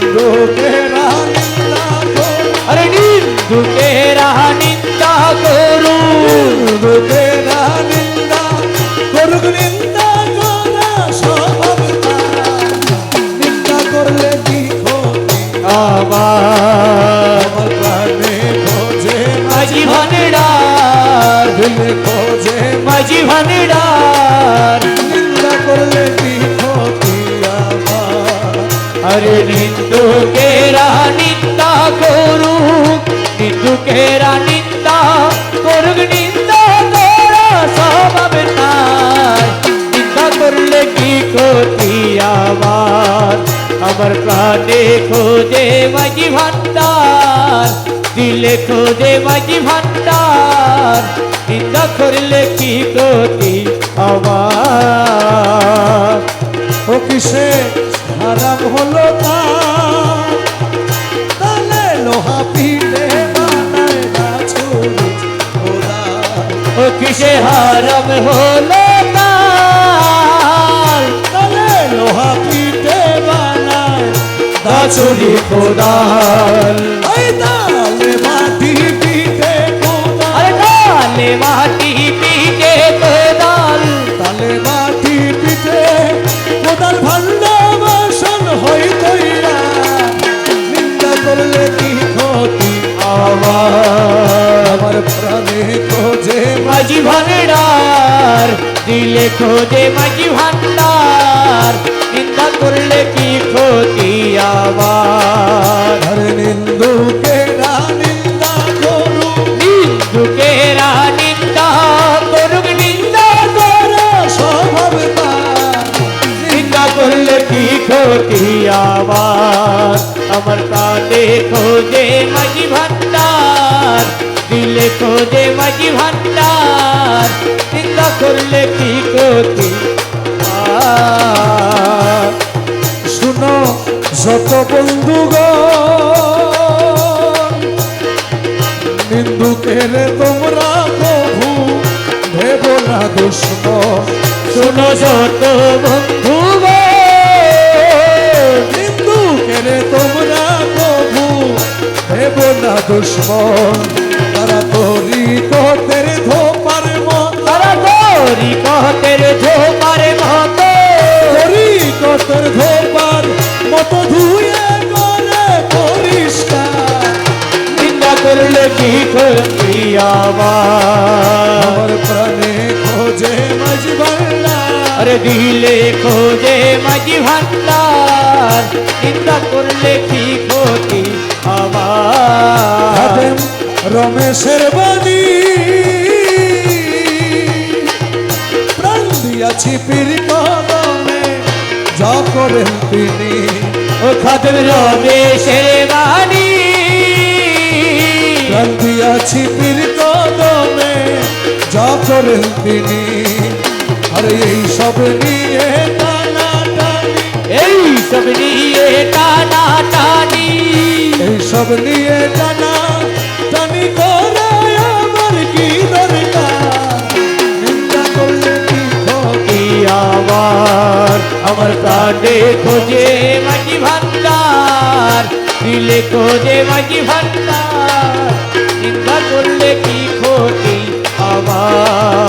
নিন্দুকেরা নিন্দা করুক, আরে নিন্দুকেরা নিন্দা করুক, নিন্দুকেরা নিন্দা করুক, নিন্দা করা স্বভাব তার। নিন্দা করলে কি ক্ষতি আমার আমার প্রাণে খোঁজে মাঝি ভান্ডার, দিলে খোঁজে মাঝি ভান্ডার। নিন্দা করলে কি ক্ষতি আমার। আরে নিন্দুকেরা নিন্দা করুক, নিন্দুকেরা নিন্দা করুক, নিন্দা করা স্বভাব তার। নিন্দা করলে কি ক্ষতি আমার, আমার প্রাণে খোঁজে মাঝি ভান্ডার, দিলে খোঁজে মাঝি ভান্ডার। নিন্দা করলে কি ক্ষতি আমার। ও কিসে হারাম হলো তার, তালে লোহা পিঠে বানায় না ছুরি খোদা। ও কিসে হারাম হলো তার, তালে লোহা পিঠে বানায় না ছুরি খোদার। ওই তালে মাটি পিঠে খোদা, আরে তালে মাটি পিঠে কোদাল, তালে মাটি পিঠে কোদাল ভান্ডা বাসন হইতইরা। নিন্দা করলে কি ক্ষতি আমার আমার প্রাণে খোঁজে মাঝি ভান্ডার, দিলে খোঁজে মাঝি ভান্ডার। নিন্দা করলে কি ক্ষতি আমার। আর নিন্দুকেরা নিন্দা করুক, নিন্দুকেরা নিন্দা করুক, নিন্দা করা স্বভাব তার। নিন্দা করলে কি ক্ষতি আমার, আমার প্রাণে খোঁজে মাঝি ভান্ডার, দিলে খোঁজে মাঝি ভান্ডার। নিন্দা করলে কি ক্ষতি আমার। শুনো যত বন্ধুগণ, নিন্দুকের তোমরা প্রভু ভেব না দুশ্মন। শোনো যত বন্ধু গো, নিন্দুকের তোমরা প্রভু ভেব না দুশ্মন। তারা তরি তোদের ধোপার মত, তারা তোরি কতের ঝোপার মতো, তরি তোদের ধোপার মত ধুয়ে করে পরিষ্কার। নিন্দা করলে কি ক্ষতি আমার। আমার প্রাণে খোঁজে মাঝি ভান্ডার, আরে দিলে খোঁজে মাঝি ভান্ডার। নিন্দা করলে কি ক্ষতি আমার। খাদেম রমেশের বাণী প্রাণ দিয়াছি পীর কদমে, যা করেন তিনি। ও খাদেম রমেশের বাণী, প্রাণ দিয়াছি পীর কদমে, যা করেন তিনি। আর এই সব নিয়ে টানা টানি, এই সব নিয়ে টানা টানি, এই সব নিয়ে টানা টানি করে আমার কি দরকার। নিন্দা করলে কি ক্ষতি কি আমার, আমার প্রাণে খোঁজে মাঝি ভান্ডার, দিলে খোঁজে মাঝি ভান্ডার। নিন্দা করলে কি ক্ষতি আমার।